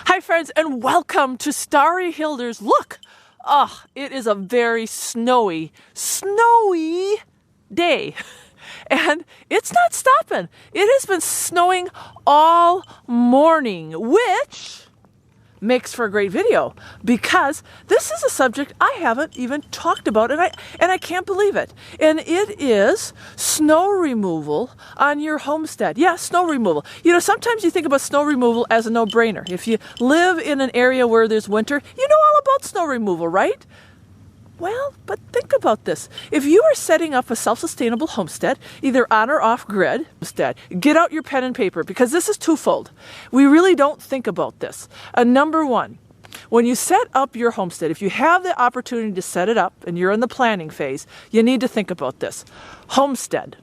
Hi friends, and welcome to Starry Hilder's Look. Oh, it is a very snowy day. And it's not stopping. It has been snowing all morning, which makes for a great video because this is a subject I haven't even talked about, and I can't believe it. And it is snow removal on your homestead. Yeah, snow removal. You know, sometimes you think about snow removal as a no-brainer. If you live in an area where there's winter, you know all about snow removal, right? Well, but think about this. If you are setting up a self-sustainable homestead, either on or off-grid homestead, get out your pen and paper because this is twofold. We really don't think about this. Number one, when you set up your homestead, if you have the opportunity to set it up and you're in the planning phase, you need to think about this. Homestead,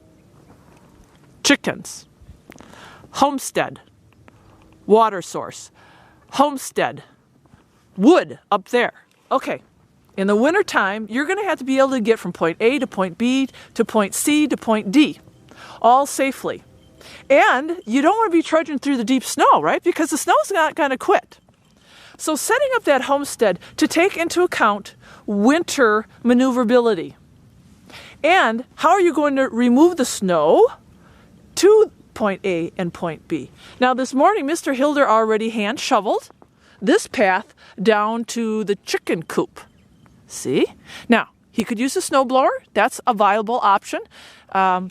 chickens, homestead, water source, homestead, wood up there. Okay. In the wintertime, you're going to have to be able to get from point A to point B to point C to point D, all safely. And you don't want to be trudging through the deep snow, right? Because the snow's not going to quit. So setting up that homestead to take into account winter maneuverability. And how are you going to remove the snow to point A and point B? Now this morning, Mr. Hilder already hand shoveled this path down to the chicken coop. See? Now, he could use a snowblower. That's a viable option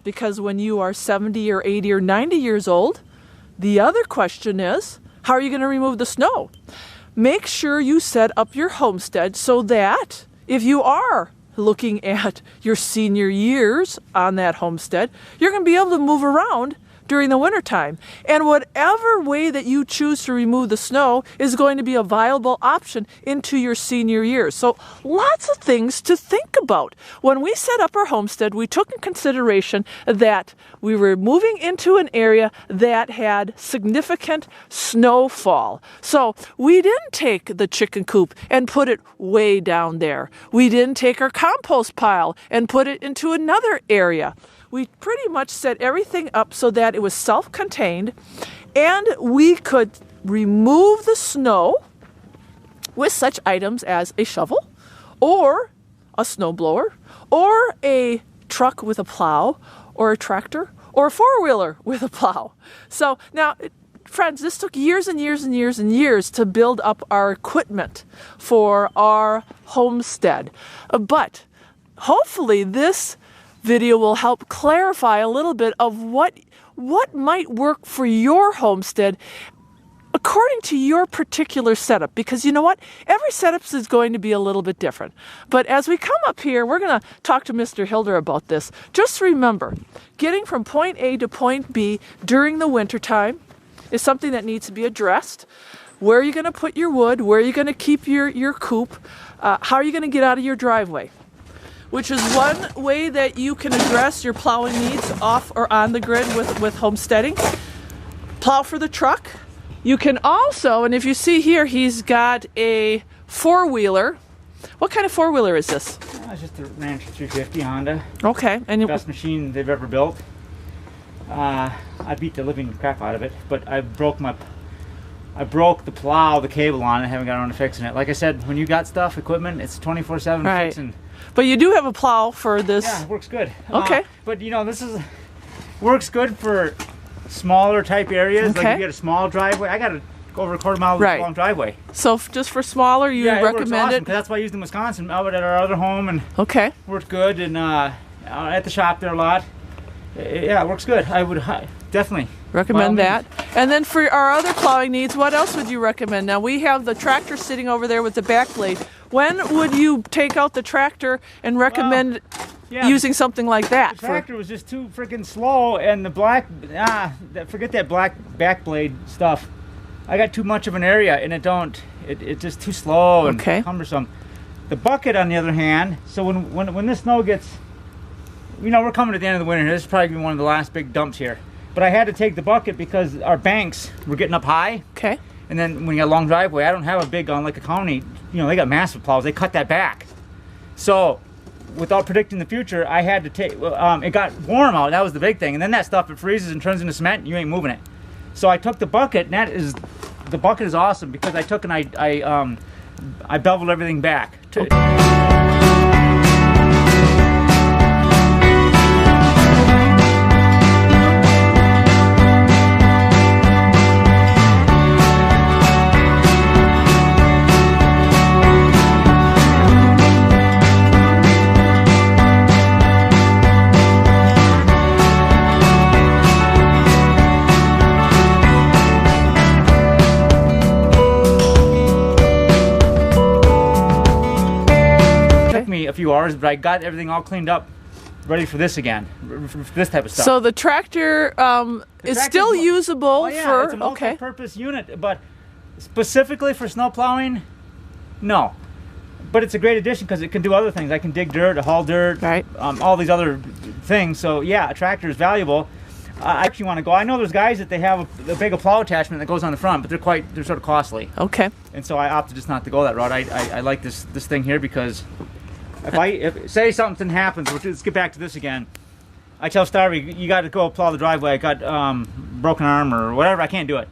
because when you are 70 or 80 or 90 years old, the other question is, how are you going to remove the snow? Make sure you set up your homestead so that if you are looking at your senior years on that homestead, you're going to be able to move around during the wintertime. And whatever way that you choose to remove the snow is going to be a viable option into your senior years. So lots of things to think about. When we set up our homestead, we took in consideration that we were moving into an area that had significant snowfall. So we didn't take the chicken coop and put it way down there. We didn't take our compost pile and put it into another area. We pretty much set everything up so that it was self-contained and we could remove the snow with such items as a shovel or a snowblower or a truck with a plow or a tractor or a four-wheeler with a plow. So now, friends, this took years and years and years and years to build up our equipment for our homestead. But hopefully this video will help clarify a little bit of what might work for your homestead according to your particular setup. Because you know what? Every setup is going to be a little bit different. But as we come up here, we're going to talk to Mr. Hilder about this. Just remember, getting from point A to point B during the wintertime is something that needs to be addressed. Where are you going to put your wood? Where are you going to keep your coop? How are you going to get out of your driveway? Which is one way that you can address your plowing needs off or on the grid with homesteading. Plow for the truck. You can also, and if you see here, he's got a four-wheeler. What kind of four-wheeler is this? It's just a Rancher 350 Honda. Okay. And best machine they've ever built. I beat the living crap out of it, but I broke the plow, the cable on it. I haven't got around to fixing it. Like I said, when you got stuff, equipment, it's 24/7 right. Fixing. But you do have a plow for this. Yeah, it works good. Okay. But you know, works good for smaller type areas. Okay. Like if you got a small driveway, I got over a quarter mile long driveway. So just for smaller, you recommend it? That's why I used in Wisconsin out at our other home, and worked good. And at the shop there a lot. Yeah, it works good. I would definitely recommend that. And then for our other plowing needs, what else would you recommend? Now we have the tractor sitting over there with the back blade. When would you take out the tractor and recommend using something like that? The tractor was just too freaking slow, and the forget that black back blade stuff. I got too much of an area, and it's just too slow and cumbersome. The bucket, on the other hand, so when this snow gets, you know, we're coming to the end of the winter. This is probably gonna be one of the last big dumps here. But I had to take the bucket because our banks were getting up high. Okay. And then when you got a long driveway, I don't have a big on like a county. You know, they got massive plows. They cut that back. So, without predicting the future, I had to take. It got warm out. That was the big thing. And then that stuff, it freezes and turns into cement. And you ain't moving it. So I took the bucket, and that is the bucket is awesome because I took and I beveled everything back. A few hours, but I got everything all cleaned up, ready for this again, for this type of stuff. So the tractor is still usable for it's a multi-purpose unit, but specifically for snow plowing, no. But it's a great addition because it can do other things. I can dig dirt, haul dirt, right? All these other things. So yeah, a tractor is valuable. I actually want to go. I know there's guys that they have a big plow attachment that goes on the front, but they're sort of costly. Okay. And so I opted just not to go that route. I like this thing here because. If say something happens, let's get back to this again. I tell Starry, you got to go plow the driveway. I got broken arm or whatever. I can't do it.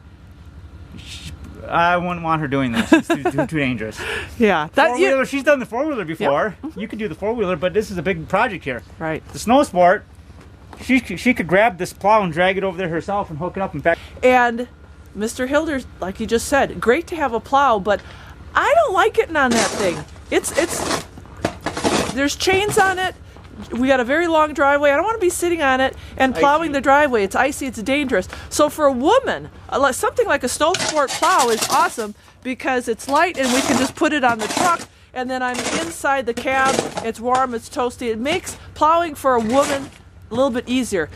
I wouldn't want her doing this. It's too dangerous. Yeah, she's done the 4-wheeler before. Yep. You could do the 4-wheeler, but this is a big project here. Right. The snow sport, she could grab this plow and drag it over there herself and hook it up and back. And Mr. Hilder, like you just said, great to have a plow, but I don't like getting on that thing. There's chains on it. We got a very long driveway. I don't want to be sitting on it and plowing the driveway. It's icy, it's dangerous. So for a woman, something like a snow sport plow is awesome because it's light and we can just put it on the truck and then I'm inside the cab. It's warm, it's toasty. It makes plowing for a woman a little bit easier.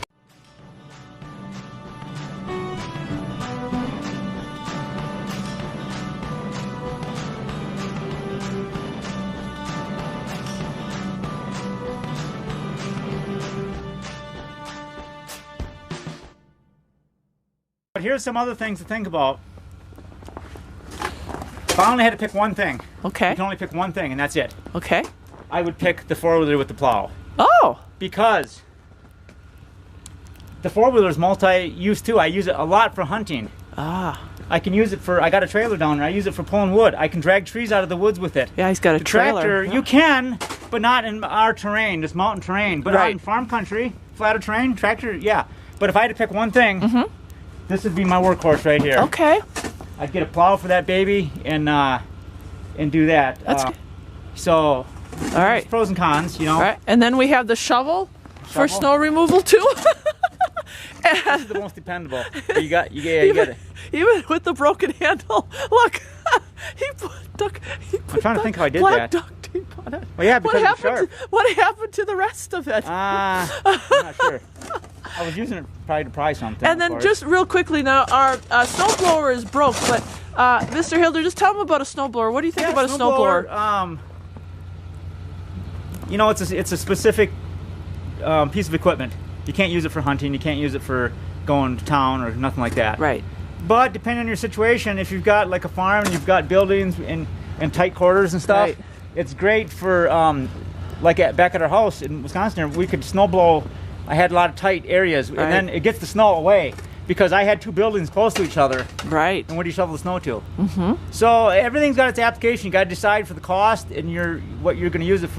But here's some other things to think about. If I only had to pick one thing, okay, you can only pick one thing, and that's it. Okay. I would pick the 4-wheeler with the plow. Oh. Because the 4-wheeler is multi-use too. I use it a lot for hunting. Ah. I can use it for. I got a trailer down there. I use it for pulling wood. I can drag trees out of the woods with it. Yeah, he's got a trailer. Tractor, you can, but not in our terrain, this mountain terrain. But out in farm country, flatter terrain, tractor, yeah. But if I had to pick one thing. Mm-hmm. This would be my workhorse right here. Okay. I'd get a plow for that baby and do that. That's good. So, all right. Pros and cons, you know. All right. And then we have the shovel for snow removal too. This is the most dependable. You got it. Even with the broken handle. Look, he put I'm trying to think how I did black that. duct tape on it. Well, yeah, because it's sharp. What happened to the rest of it? I'm not sure. I was using it probably to pry something. And then just real quickly now, our snowblower is broke, but Mr. Hilder, just tell them about a snowblower. What do you think about a snowblower? You know, it's a specific piece of equipment. You can't use it for hunting. You can't use it for going to town or nothing like that. Right. But depending on your situation, if you've got like a farm and you've got buildings and tight quarters and stuff, it's great for back at our house in Wisconsin. We could snow blow. I had a lot of tight areas, and then it gets the snow away because I had two buildings close to each other. Right. And where do you shovel the snow to? Mm-hmm. So everything's got its application. You got to decide for the cost and what you're going to use it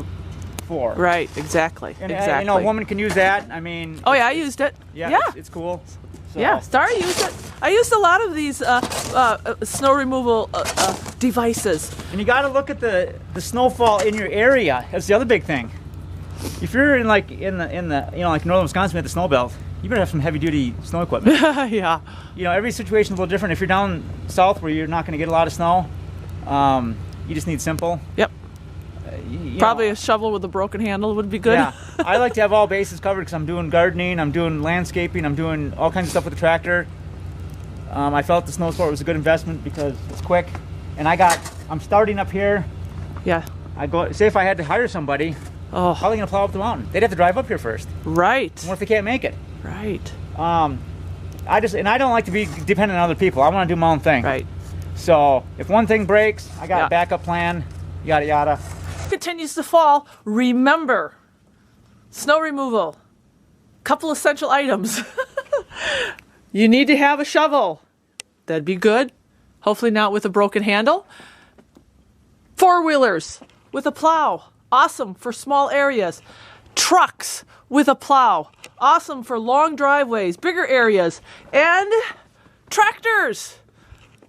for. Right. Exactly. And, exactly. You know, a woman can use that. I mean. Oh yeah, I used it. Yeah. It's cool. So. Yeah, Starry used it. I used a lot of these snow removal devices. And you got to look at the snowfall in your area. That's the other big thing. If you're in like northern Wisconsin at the snow belt, you better have some heavy duty snow equipment. Yeah. You know, every situation is a little different. If you're down south where you're not going to get a lot of snow, you just need simple. Yep. Probably a shovel with a broken handle would be good. Yeah. I like to have all bases covered because I'm doing gardening, I'm doing landscaping, I'm doing all kinds of stuff with the tractor. I felt the snow sport was a good investment because it's quick. And I'm starting up here. Yeah. Say if I had to hire somebody, how are they going to plow up the mountain? They'd have to drive up here first. Right. What if they can't make it? Right. I don't like to be dependent on other people. I want to do my own thing. Right. So if one thing breaks, I got a backup plan, yada yada. Continues to fall. Remember, snow removal, couple essential items. You need to have a shovel. That'd be good. hopefully not with a broken handle. Four-wheelers with a plow, awesome for small areas. Trucks with a plow, awesome for long driveways, bigger areas. And tractors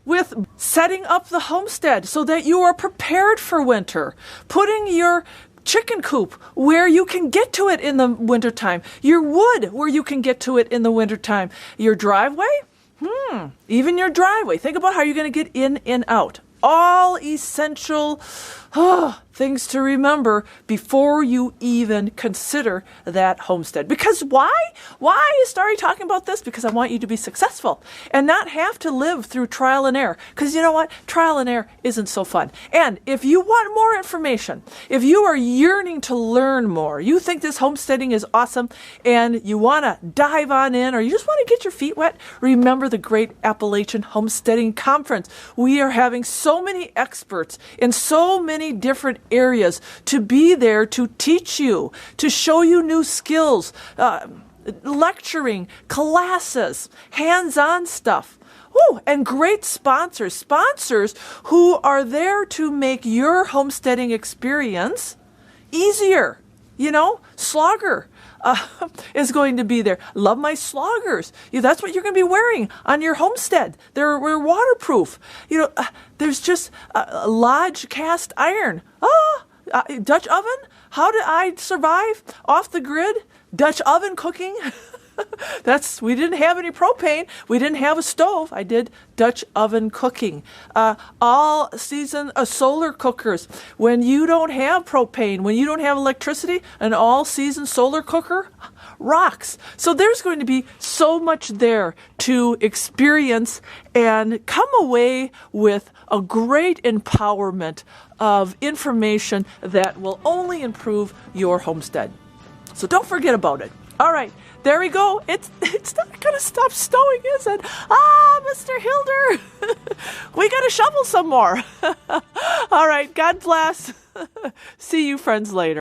with setting up the homestead so that you are prepared for winter. Putting your chicken coop where you can get to it in the wintertime. Your wood where you can get to it in the wintertime. Your driveway? Even your driveway. Think about how you're going to get in and out. All essential things to remember before you even consider that homestead. Because why? Why is Starry talking about this? Because I want you to be successful and not have to live through trial and error. Because you know what? Trial and error isn't so fun. And if you want more information, if you are yearning to learn more, you think this homesteading is awesome and you want to dive on in, or you just want to get your feet wet, remember the Great Appalachian Homesteading Conference. We are having so many experts in so many different areas to be there to teach you, to show you new skills, lecturing, classes, hands-on stuff. Ooh, and great sponsors who are there to make your homesteading experience easier. You know, Slogger is going to be there. Love my Sloggers. That's what you're going to be wearing on your homestead. They're waterproof. There's just Lodge cast iron. Dutch oven. How did I survive off the grid? Dutch oven cooking. We didn't have any propane. We didn't have a stove. I did Dutch oven cooking. All season solar cookers. When you don't have propane, when you don't have electricity, an all season solar cooker rocks. So there's going to be so much there to experience and come away with a great empowerment of information that will only improve your homestead. So don't forget about it. All right, there we go. It's not going to stop snowing, is it? Mr. Hilder, we got to shovel some more. All right, God bless. See you friends later.